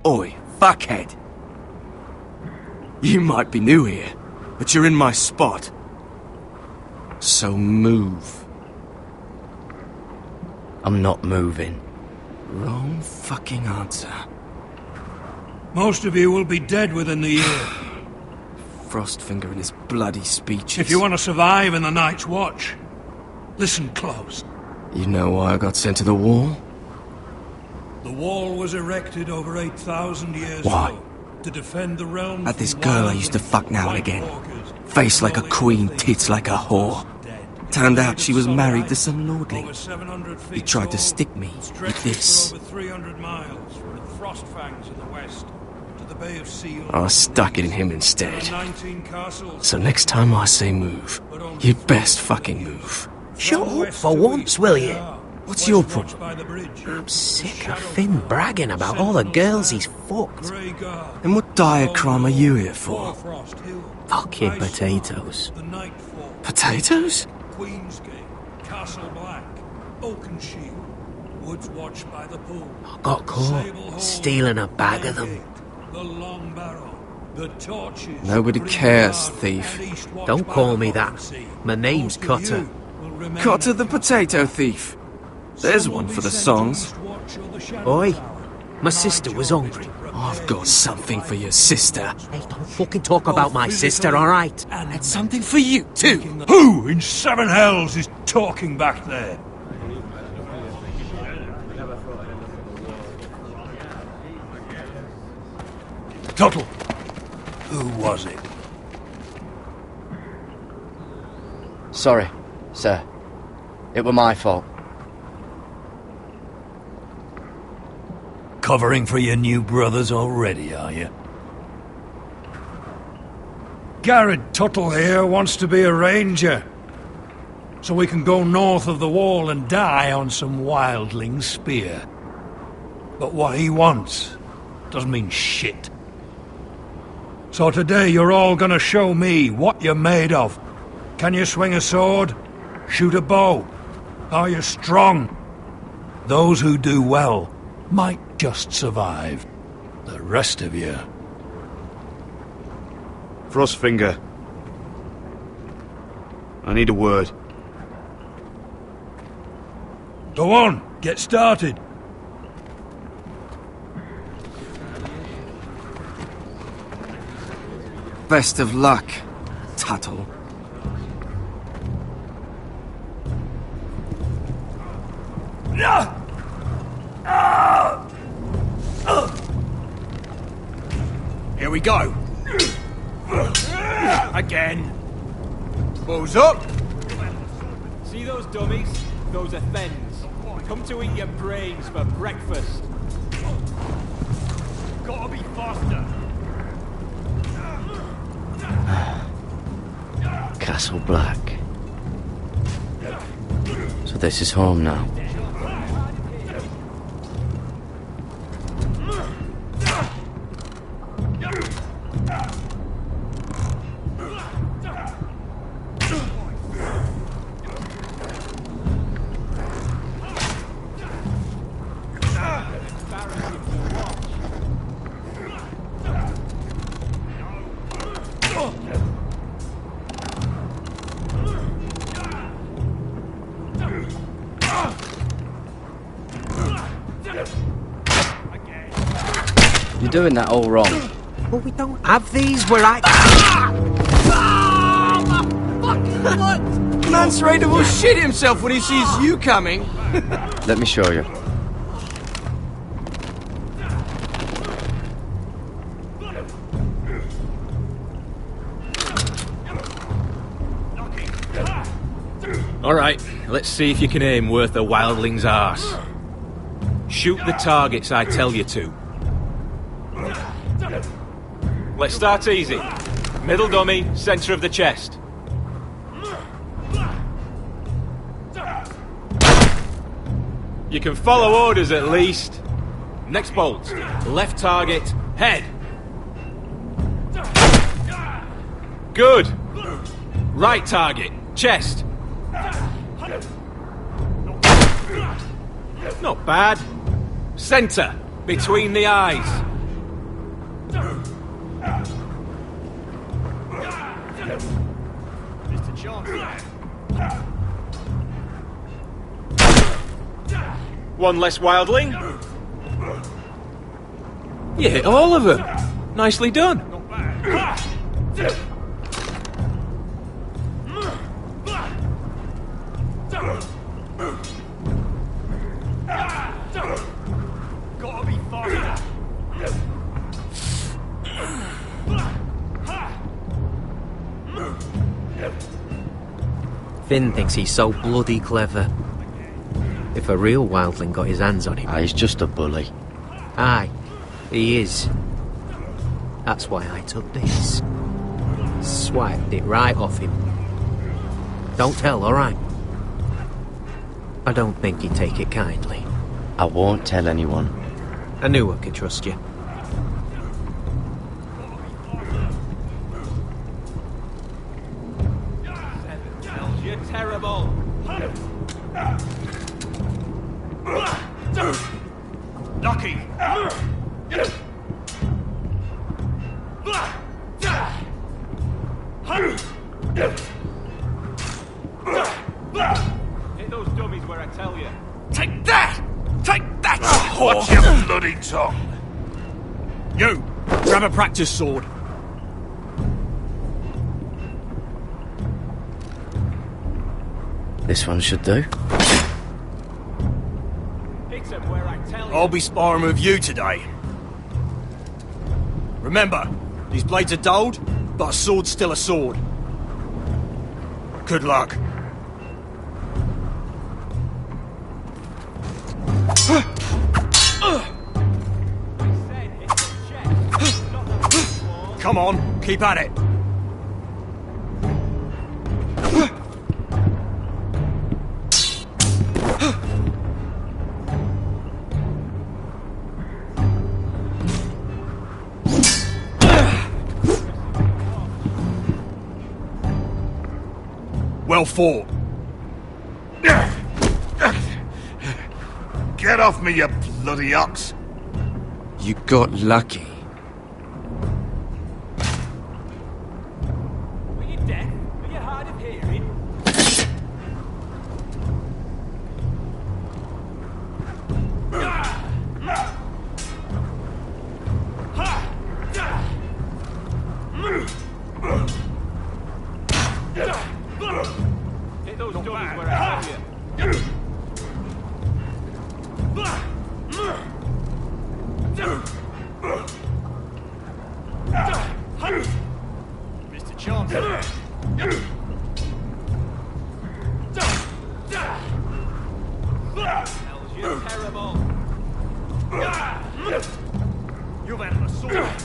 Oi, fuckhead. You might be new here, but you're in my spot. So move. I'm not moving. Wrong fucking answer. Most of you will be dead within the year. Frostfinger and his bloody speeches. If you want to survive in the Night's Watch, listen close. You know why I got sent to the wall? The wall was erected over 8,000 years Why? ago to defend the realm. Had this girl I used to fuck now and again. Face like a queen, tits like a whore. Turned out she was married to some lordling. He tried to stick me with this. I stuck it in him instead. So next time I say move, you best fucking move. Shut up for once, will you? What's your problem? I'm sick of Finn bragging about all the girls he's fucked. And what diacrime are you here for? Fucking potatoes. Potatoes? Queensgate, Castle Black, Oakenshield, Woods Watch by the Pool. I got caught stealing a bag of them. The Long Barrow, the Torches. Nobody cares, thief. Don't call me that. My name's Cutter. Cutter the potato thief. There's one for the songs. Oi, my sister was hungry. I've got something for your sister. Hey, don't fucking talk about my sister, alright? I had something for you, too. Who in seven hells is talking back there? Tuttle, who was it? Sorry, sir. It were my fault. Covering for your new brothers already, are you? Garrett Tuttle here wants to be a ranger, so we can go north of the wall and die on some wildling's spear. But what he wants doesn't mean shit. So today you're all gonna show me what you're made of. Can you swing a sword? Shoot a bow? Are you strong? Those who do well might just survive. The rest of you... Frostfinger. I need a word. Go on, get started. Best of luck, Tuttle. Here we go. Again. Balls up. See those dummies? Those are Thens. Come to eat your brains for breakfast. Gotta be faster. Castle Black. So this is home now. You're doing that all wrong. But we don't have these, we're like... Man's ready will shit himself when he sees you coming. Let me show you. Alright, let's see if you can aim worth a wildling's arse. Shoot the targets I tell you to. Let's start easy. Middle dummy, centre of the chest. You can follow orders at least. Next bolt. Left target, head. Good. Right target, chest. Not bad. Centre, between the eyes. Mr. Chancellor. One less wildling. You hit all of them. Nicely done. Not bad. Gotta be faster. Finn thinks he's so bloody clever. If a real wildling got his hands on him... He's just a bully. Aye, he is. That's why I took this. Swiped it right off him. Don't tell, alright? I don't think he'd take it kindly. I won't tell anyone. I knew I could trust you. You're terrible. Lucky. Hit those dummies where I tell you. Take that! Take that! Watch your bloody tongue. You, grab a practice sword. This one should do. Hit them where I tell you. I'll be sparring with you today. Remember, these blades are dulled, but a sword's still a sword. Good luck. Come on, keep at it. Well fought. Get off me, you bloody ox. You got lucky. Were you deaf? Were you hard of hearing? Hit those dummies where I tell you. Mr. Chancellor. You're terrible. You've had an assault.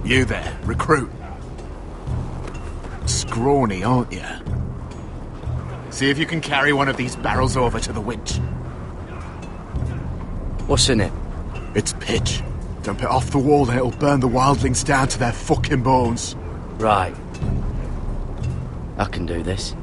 You there, recruit. Scrawny, aren't you? See if you can carry one of these barrels over to the winch. What's in it? It's pitch. Dump it off the wall and it'll burn the wildlings down to their fucking bones. Right. I can do this.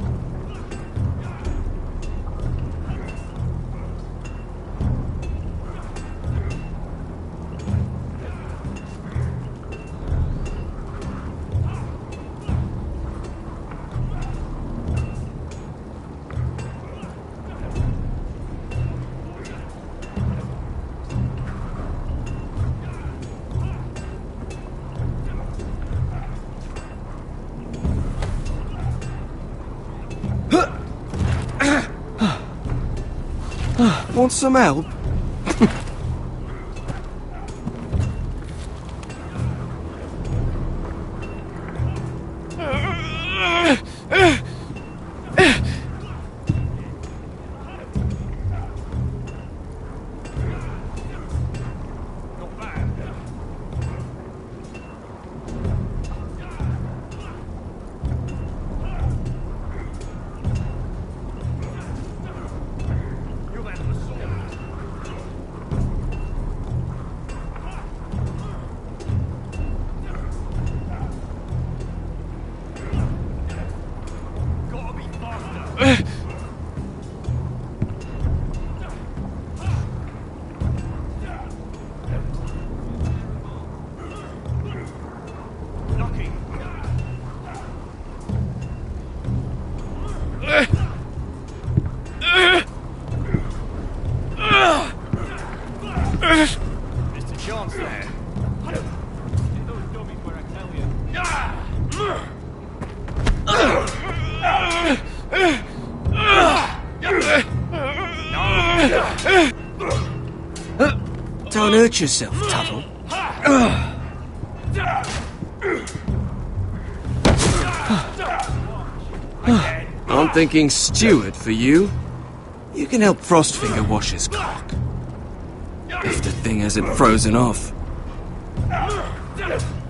Want some help? Mr. Chance there. Don't hurt yourself, Tuttle. I'm thinking steward for you. You can help Frostfinger wash his cock. If the thing hasn't frozen off.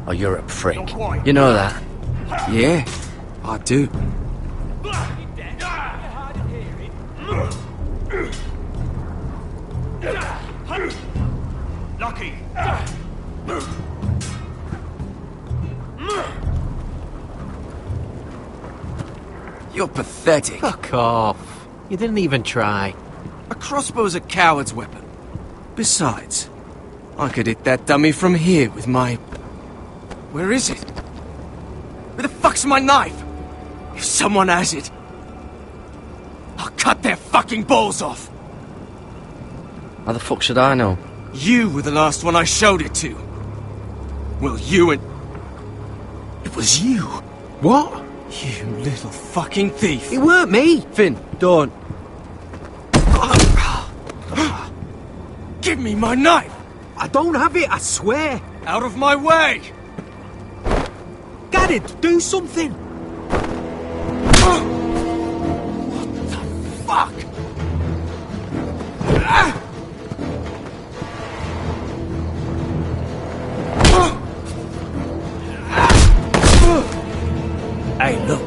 Oh, you're a prick. You know that? Yeah, I do. Lucky. You're pathetic. Fuck off. You didn't even try. A crossbow's a coward's weapon. Besides, I could hit that dummy from here with my... Where is it? Where the fuck's my knife? If someone has it, I'll cut their fucking balls off. How the fuck should I know? You were the last one I showed it to. Well, you and... It was you. What? You little fucking thief. It weren't me. Finn, don't. Give me my knife! I don't have it, I swear. Out of my way! Get it, do something. What the fuck? Hey, look.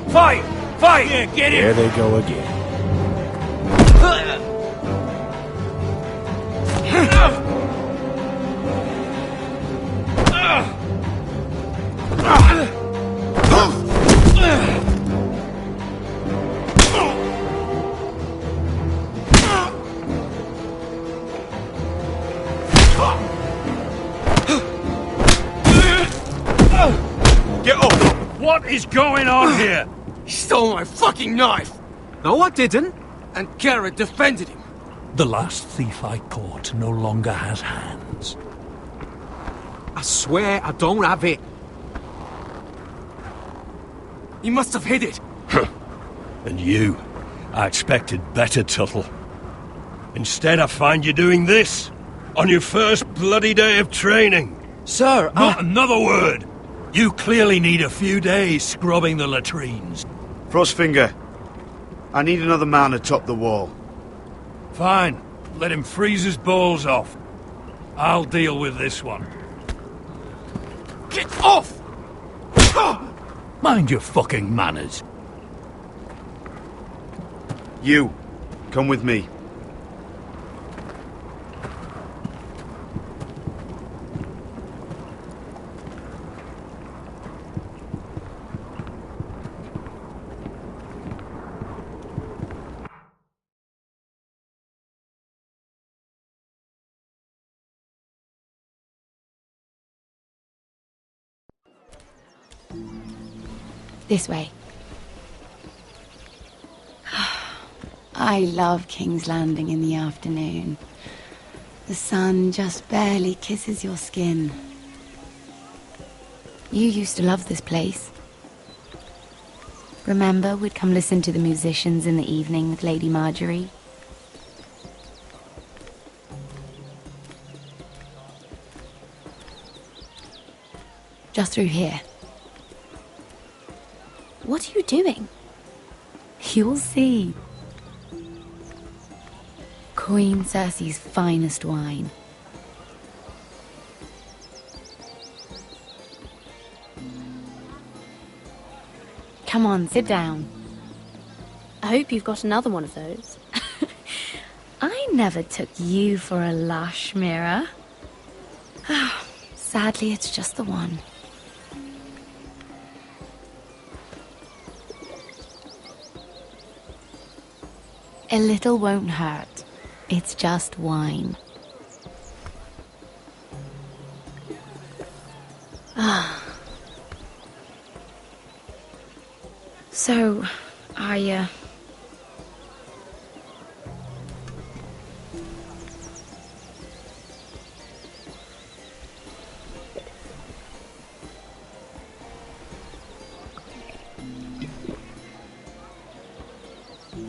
Fight! Fight! Yeah, get in! There they go again. Get up! What is going on here? He stole my fucking knife! No, I didn't. And Garrett defended him. The last thief I caught no longer has hands. I swear I don't have it. He must have hid it. And you, I expected better, Tuttle. Instead, I find you doing this on your first bloody day of training. Sir, Not another word! You clearly need a few days scrubbing the latrines. Frostfinger, I need another man atop the wall. Fine. Let him freeze his balls off. I'll deal with this one. Get off! Mind your fucking manners. You, come with me. This way. I love King's Landing in the afternoon. The sun just barely kisses your skin. You used to love this place. Remember, we'd come listen to the musicians in the evening with Lady Marjorie? Just through here. What are you doing? You'll see. Queen Cersei's finest wine. Come on, sit down. I hope you've got another one of those. I never took you for a lush, Mira. Sadly, it's just the one. A little won't hurt. It's just wine. Ah. So,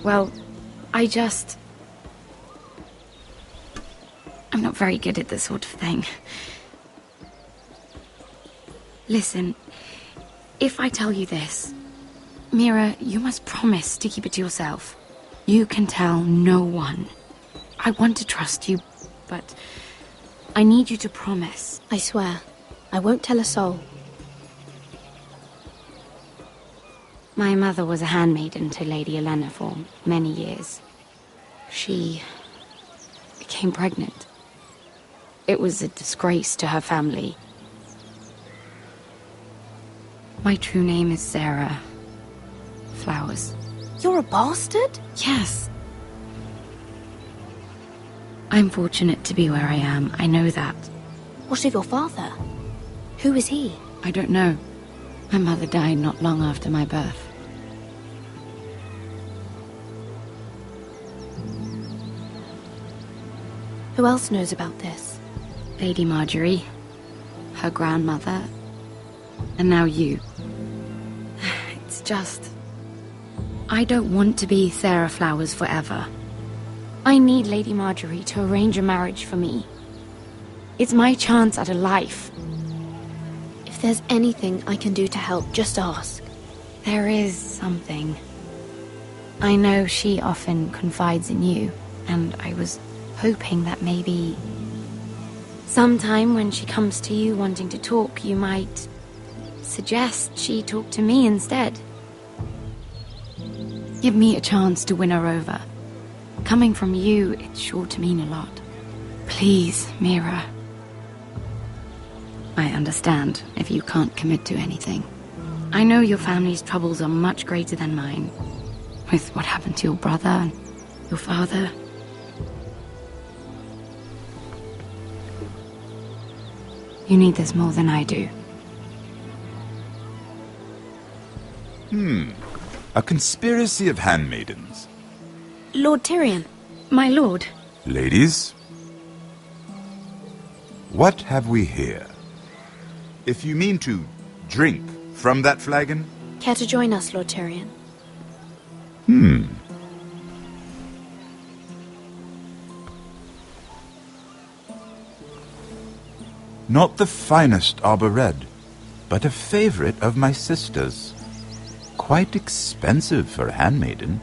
Well, I'm not very good at this sort of thing. Listen, if I tell you this, Mira, you must promise to keep it to yourself. You can tell no one. I want to trust you, but I need you to promise. I swear, I won't tell a soul. My mother was a handmaiden to Lady Elena for many years. She became pregnant. It was a disgrace to her family. My true name is Sarah Flowers. You're a bastard? Yes. I'm fortunate to be where I am. I know that. What of your father? Who is he? I don't know. My mother died not long after my birth. Who else knows about this? Lady Marjorie, her grandmother, and now you. It's just... I don't want to be Sarah Flowers forever. I need Lady Marjorie to arrange a marriage for me. It's my chance at a life. If there's anything I can do to help, just ask. There is something. I know she often confides in you, and I was hoping that maybe sometime when she comes to you wanting to talk, you might suggest she talk to me instead. Give me a chance to win her over. Coming from you, it's sure to mean a lot. Please, Mira. I understand if you can't commit to anything. I know your family's troubles are much greater than mine, with what happened to your brother and your father. You need this more than I do. A conspiracy of handmaidens. Lord Tyrion. My lord. Ladies, what have we here? If you mean to drink from that flagon... Care to join us, Lord Tyrion? Not the finest arbor red, but a favorite of my sister's. Quite expensive for a handmaiden.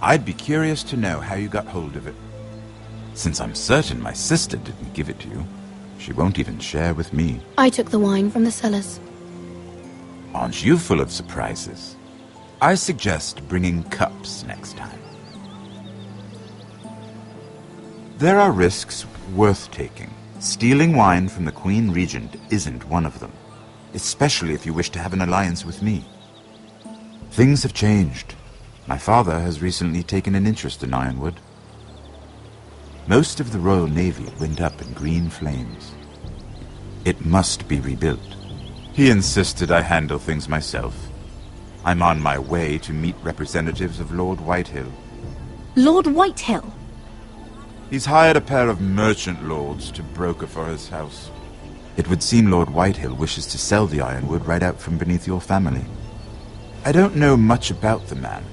I'd be curious to know how you got hold of it. Since I'm certain my sister didn't give it to you, she won't even share with me. I took the wine from the cellars. Aren't you full of surprises? I suggest bringing cups next time. There are risks worth taking. Stealing wine from the Queen Regent isn't one of them, especially if you wish to have an alliance with me. Things have changed. My father has recently taken an interest in Ironwood. Most of the Royal Navy went up in green flames. It must be rebuilt. He insisted I handle things myself. I'm on my way to meet representatives of Lord Whitehill. Lord Whitehill? He's hired a pair of merchant lords to broker for his house. It would seem Lord Whitehill wishes to sell the Ironwood right out from beneath your family. I don't know much about the man,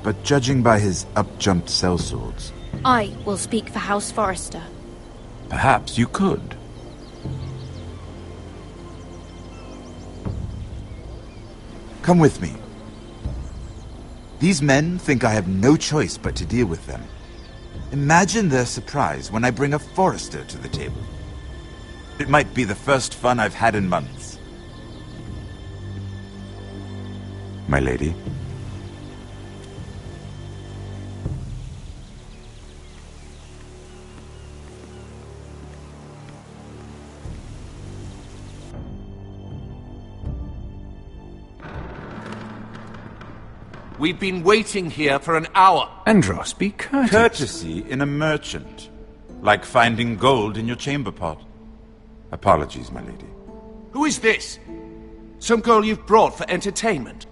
but judging by his up-jumped sellswords... I will speak for House Forrester. Perhaps you could. Come with me. These men think I have no choice but to deal with them. Imagine their surprise when I bring a Forrester to the table. It might be the first fun I've had in months. My lady. We've been waiting here for an hour. Andros, be courteous. Courtesy in a merchant. Like finding gold in your chamber pot. Apologies, my lady. Who is this? Some girl you've brought for entertainment?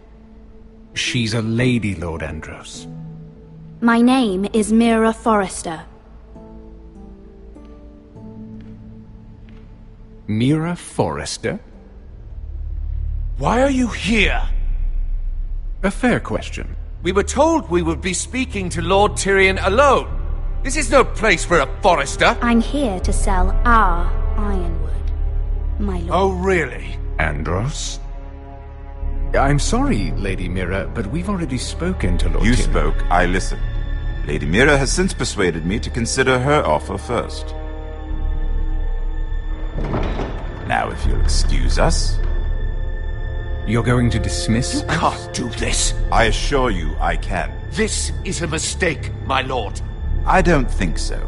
She's a lady, Lord Andros. My name is Mira Forrester. Mira Forrester? Why are you here? A fair question. We were told we would be speaking to Lord Tyrion alone. This is no place for a Forrester. I'm here to sell our ironwood, my lord. Oh, really? Andros? I'm sorry, Lady Mira, but we've already spoken to Lord You Tyrion. spoke, I listened. Lady Mira has since persuaded me to consider her offer first. Now, if you'll excuse us... You're going to dismiss You can't do this. I assure you I can. This is a mistake, my lord. I don't think so.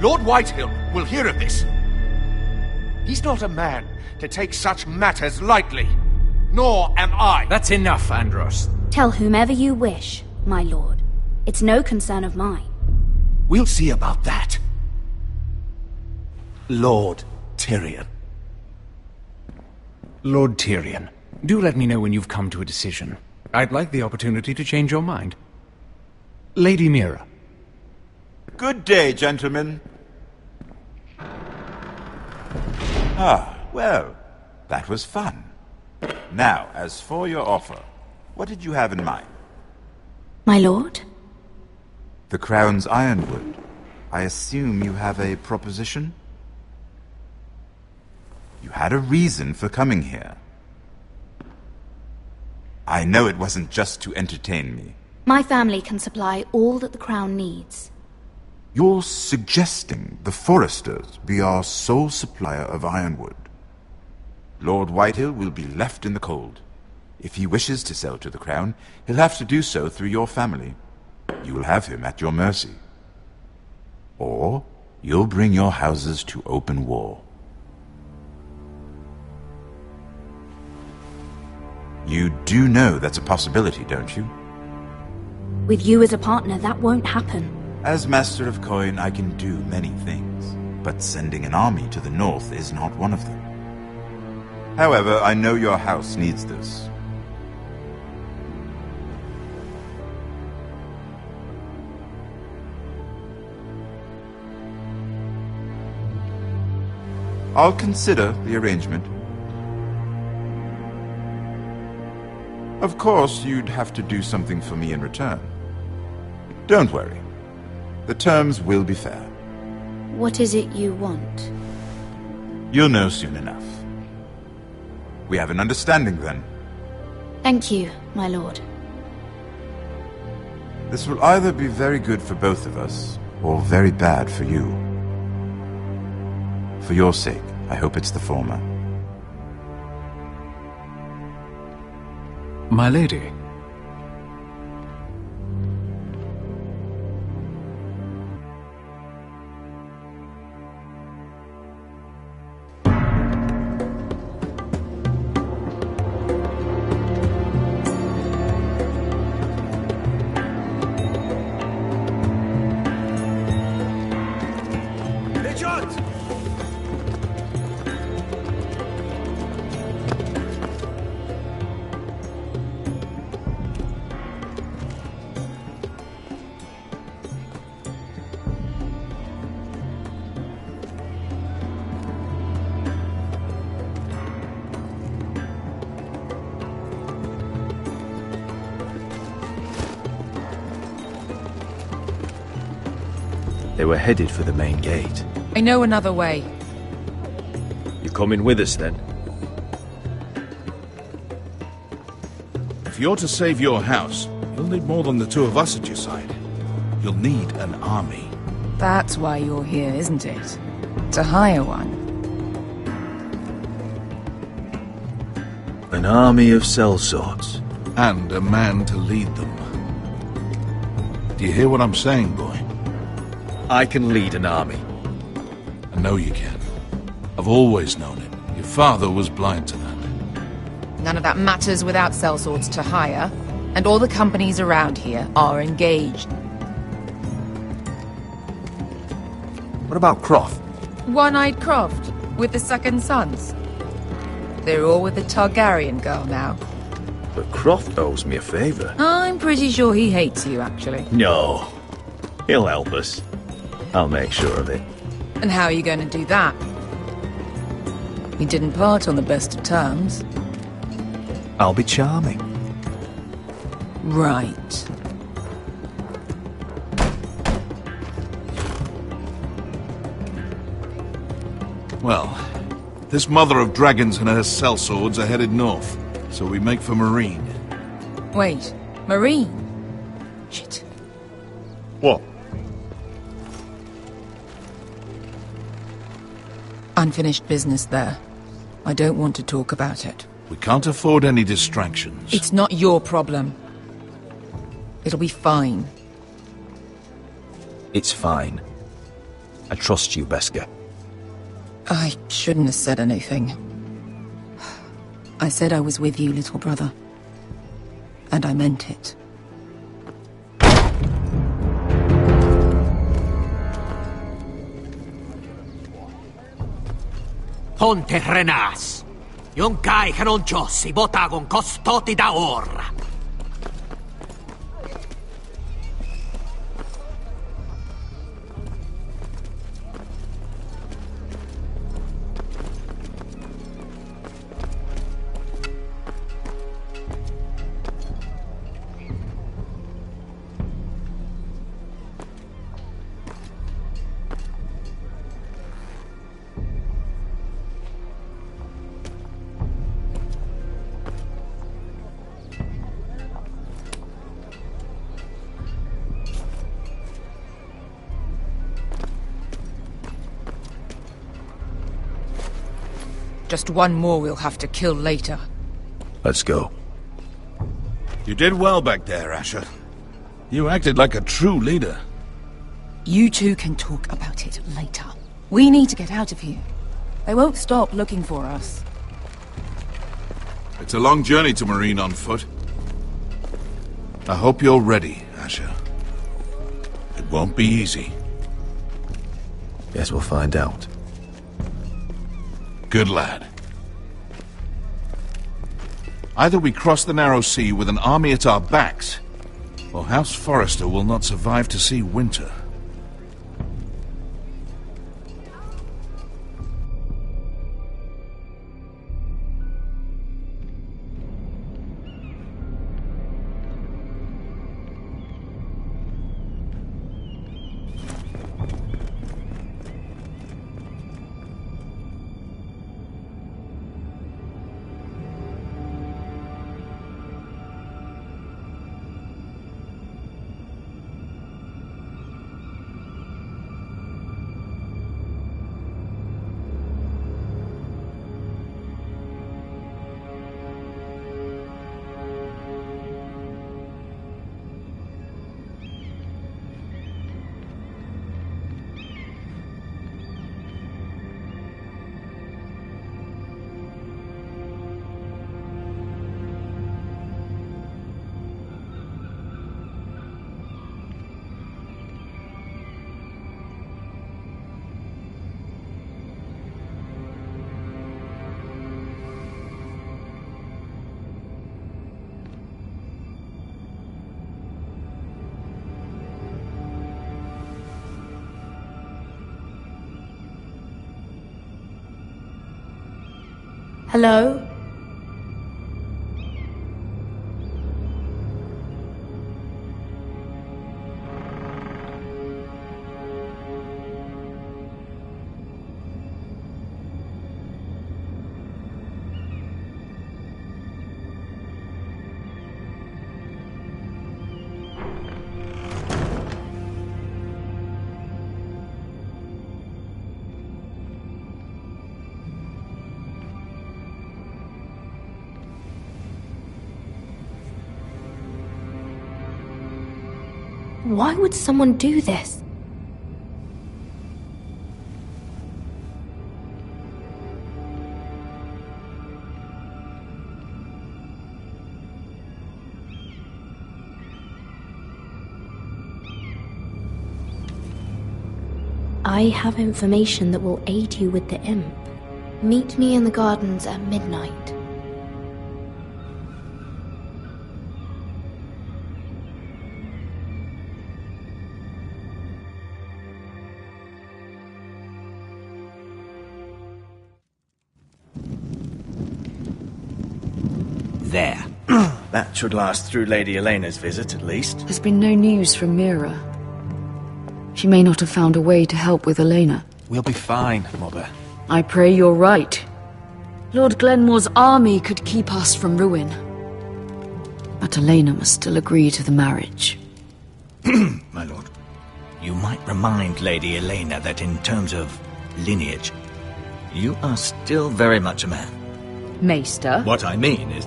Lord Whitehill will hear of this. He's not a man to take such matters lightly. Nor am I. That's enough, Andros. Tell whomever you wish, my lord. It's no concern of mine. We'll see about that. Lord Tyrion. Lord Tyrion, do let me know when you've come to a decision. I'd like the opportunity to change your mind. Lady Mira. Good day, gentlemen. Ah, well, that was fun. Now, as for your offer, what did you have in mind? My lord? The Crown's ironwood. I assume you have a proposition? You had a reason for coming here. I know it wasn't just to entertain me. My family can supply all that the Crown needs. You're suggesting the Foresters be our sole supplier of ironwood. Lord Whitehill will be left in the cold. If he wishes to sell to the Crown, he'll have to do so through your family. You will have him at your mercy. Or you'll bring your houses to open war. You do know that's a possibility, don't you? With you as a partner, that won't happen. As Master of Coin, I can do many things, but sending an army to the north is not one of them. However, I know your house needs this. I'll consider the arrangement. Of course, you'd have to do something for me in return. Don't worry. The terms will be fair. What is it you want? You'll know soon enough. We have an understanding, then. Thank you, my lord. This will either be very good for both of us, or very bad for you. For your sake, I hope it's the former. My lady. They were headed for the main gate. I know another way. You coming with us, then? If you're to save your house, you'll need more than the two of us at your side. You'll need an army. That's why you're here, isn't it? To hire one. An army of sellswords. And a man to lead them. Do you hear what I'm saying, boy? I can lead an army. I know you can. I've always known it. Your father was blind to that. None of that matters without sellswords to hire, and all the companies around here are engaged. What about Croft? One-Eyed Croft, with the second sons. They're all with the Targaryen girl now. But Croft owes me a favour. I'm pretty sure he hates you, actually. No. He'll help us. I'll make sure of it. And how are you going to do that? We didn't part on the best of terms. I'll be charming. Right. Well, this mother of dragons and her sellswords are headed north, so we make for Marine. Wait, Marine? Shit. What? Unfinished business there. I don't want to talk about it. We can't afford any distractions. It's not your problem. It'll be fine. It's fine. I trust you, Beska. I shouldn't have said anything. I said I was with you, little brother. And I meant it. Ponte Renas. Yon kai canon jossi botagon costoti da orra. Just one more we'll have to kill later. Let's go. You did well back there, Asher. You acted like a true leader. You two can talk about it later. We need to get out of here. They won't stop looking for us. It's a long journey to Marine on foot. I hope you're ready, Asher. It won't be easy. Guess we'll find out. Good lad. Either we cross the narrow sea with an army at our backs, or House Forrester will not survive to see winter. Hello? Why would someone do this? I have information that will aid you with the imp. Meet me in the gardens at midnight. There. That should last through Lady Elena's visit, at least. There's been no news from Mira. She may not have found a way to help with Elena. We'll be fine, Mother. I pray you're right. Lord Glenmore's army could keep us from ruin. But Elena must still agree to the marriage. My lord, you might remind Lady Elena that in terms of lineage, you are still very much a man. Maester? What I mean is,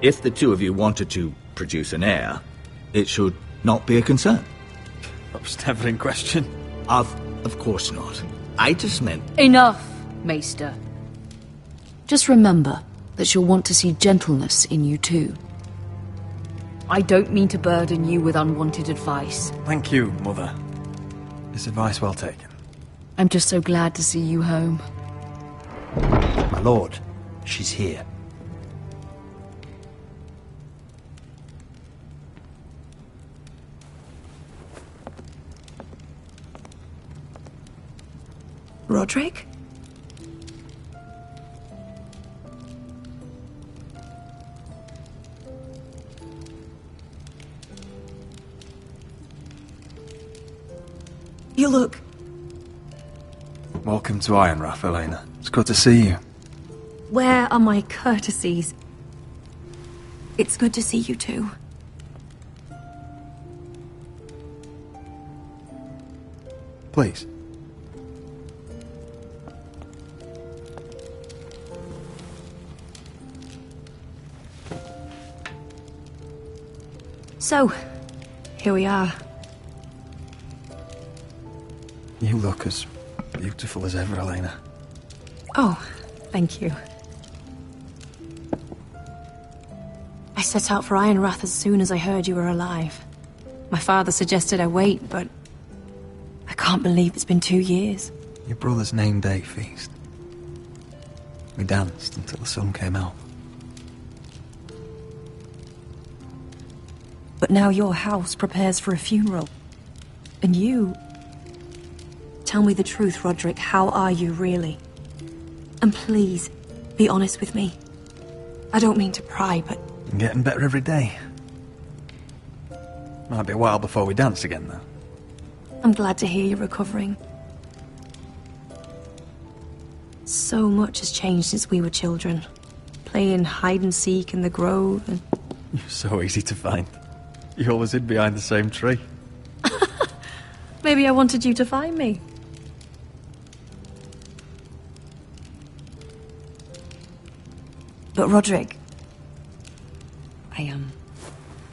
if the two of you wanted to produce an heir, it should not be a concern. That was never in question. Of course not. I just meant... Enough, Maester. Just remember that she'll want to see gentleness in you too. I don't mean to burden you with unwanted advice. Thank you, Mother. It's advice well taken. I'm just so glad to see you home. My lord, she's here. Roderick? You look... Welcome to Ironrath, Elena. It's good to see you. Where are my courtesies? It's good to see you too. Please. So, here we are. You look as beautiful as ever, Elena. Oh, thank you. I set out for Ironrath as soon as I heard you were alive. My father suggested I wait, but I can't believe it's been 2 years. Your brother's name day feast. We danced until the sun came out. But now your house prepares for a funeral. And you... Tell me the truth, Roderick. How are you, really? And please, be honest with me. I don't mean to pry, but... I'm getting better every day. Might be a while before we dance again, though. I'm glad to hear you're recovering. So much has changed since we were children. Playing hide-and-seek in the grove and... You're so easy to find. You always hid behind the same tree. Maybe I wanted you to find me. But Roderick...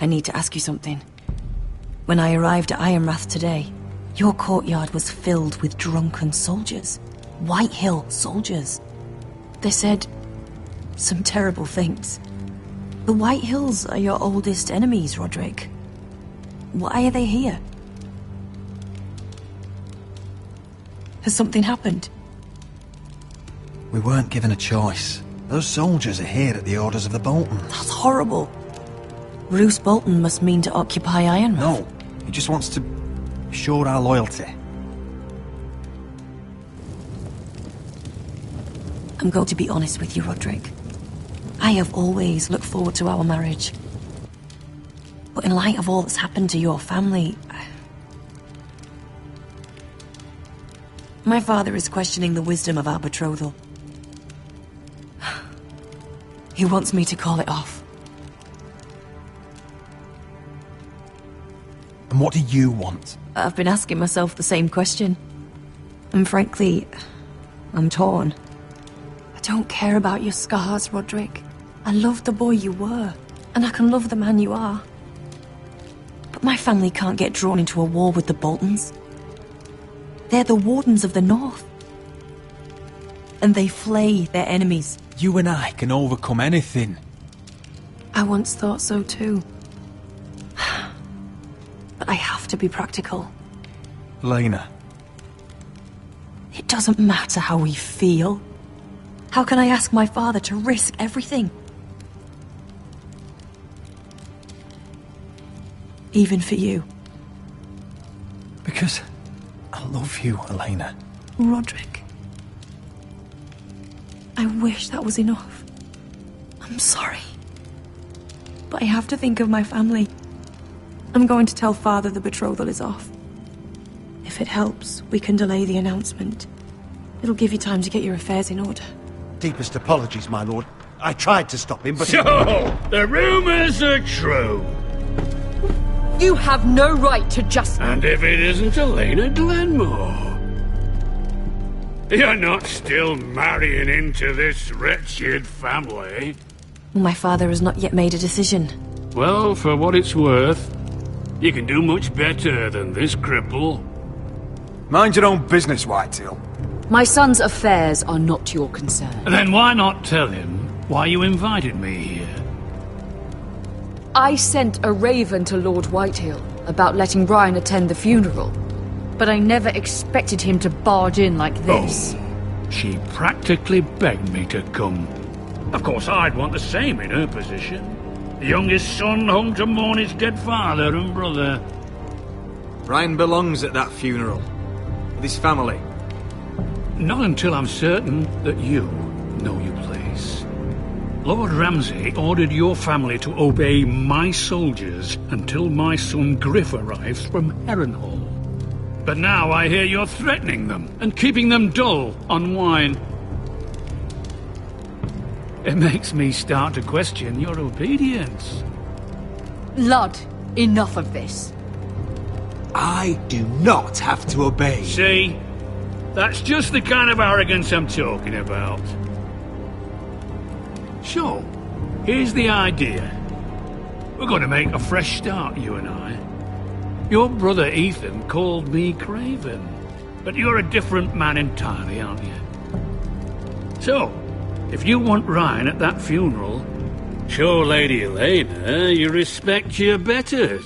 I need to ask you something. When I arrived at Ironrath today, your courtyard was filled with drunken soldiers. White Hill soldiers. They said some terrible things. The White Hills are your oldest enemies, Roderick. Why are they here? Has something happened? We weren't given a choice. Those soldiers are here at the orders of the Boltons. That's horrible. Roose Bolton must mean to occupy Ironrath. No, he just wants to assure our loyalty. I'm going to be honest with you, Roderick. I have always looked forward to our marriage. But in light of all that's happened to your family... My father is questioning the wisdom of our betrothal. He wants me to call it off. And what do you want? I've been asking myself the same question. And frankly, I'm torn. I don't care about your scars, Roderick. I love the boy you were, and I can love the man you are. But my family can't get drawn into a war with the Boltons. They're the Wardens of the North. And they flay their enemies. You and I can overcome anything. I once thought so too. But I have to be practical. Lena, It doesn't matter how we feel. How can I ask my father to risk everything? Even for you. Because I love you, Elena. Roderick. I wish that was enough. I'm sorry. But I have to think of my family. I'm going to tell Father the betrothal is off. If it helps, we can delay the announcement. It'll give you time to get your affairs in order. Deepest apologies, my lord. I tried to stop him, but... So, the rumours are true. You have no right to just... And if it isn't Elena Glenmore? You're not still marrying into this wretched family? My father has not yet made a decision. Well, for what it's worth, you can do much better than this cripple. Mind your own business, Whitetail. My son's affairs are not your concern. Then why not tell him why you invited me here? I sent a raven to Lord Whitehill about letting Brian attend the funeral, but I never expected him to barge in like this. Oh, she practically begged me to come. Of course, I'd want the same in her position. The youngest son home to mourn his dead father and brother. Brian belongs at that funeral, with his family. Not until I'm certain that you know your place. Lord Ramsay ordered your family to obey my soldiers until my son Griff arrives from Harrenhal. But now I hear you're threatening them and keeping them dull on wine. It makes me start to question your obedience. Lud, enough of this. I do not have to obey. See? That's just the kind of arrogance I'm talking about. So, here's the idea. We're going to make a fresh start, you and I. Your brother Ethan called me Craven, but you're a different man entirely, aren't you? So, if you want Ryan at that funeral, show Lady Elena you respect your betters.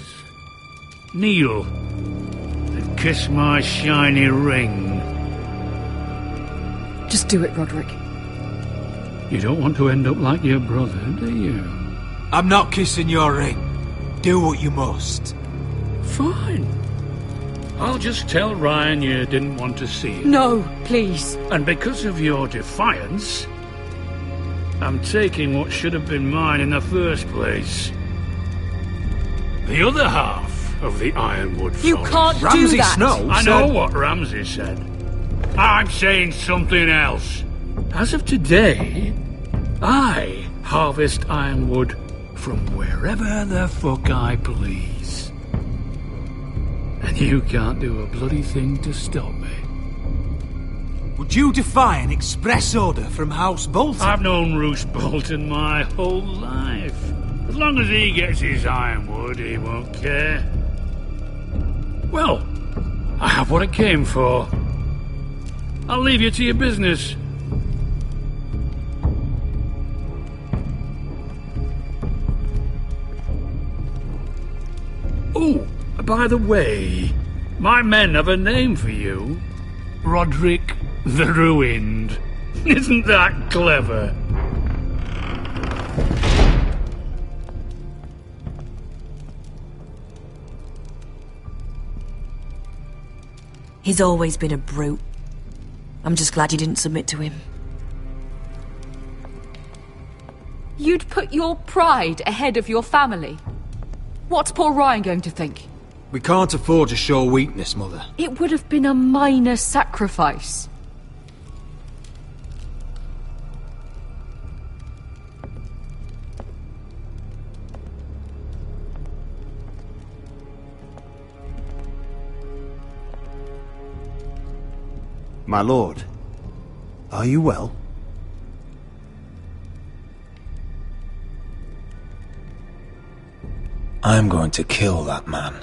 Kneel and kiss my shiny ring. Just do it, Roderick. You don't want to end up like your brother, do you? I'm not kissing your ring. Do what you must. Fine. I'll just tell Ryan you didn't want to see it. No, please. And because of your defiance, I'm taking what should have been mine in the first place. The other half of the Ironwood Forest. You can't do Ramsay that. Snow I said... know what Ramsay said. I'm saying something else. As of today, I harvest ironwood from wherever the fuck I please. And you can't do a bloody thing to stop me. Would you defy an express order from House Bolton? I've known Roose Bolton my whole life. As long as he gets his ironwood, he won't care. Well, I have what I came for. I'll leave you to your business. Oh, by the way, my men have a name for you. Roderick the Ruined. Isn't that clever? He's always been a brute. I'm just glad you didn't submit to him. You'd put your pride ahead of your family. What's poor Ryan going to think? We can't afford to show weakness, Mother. It would have been a minor sacrifice. My lord, are you well? I'm going to kill that man.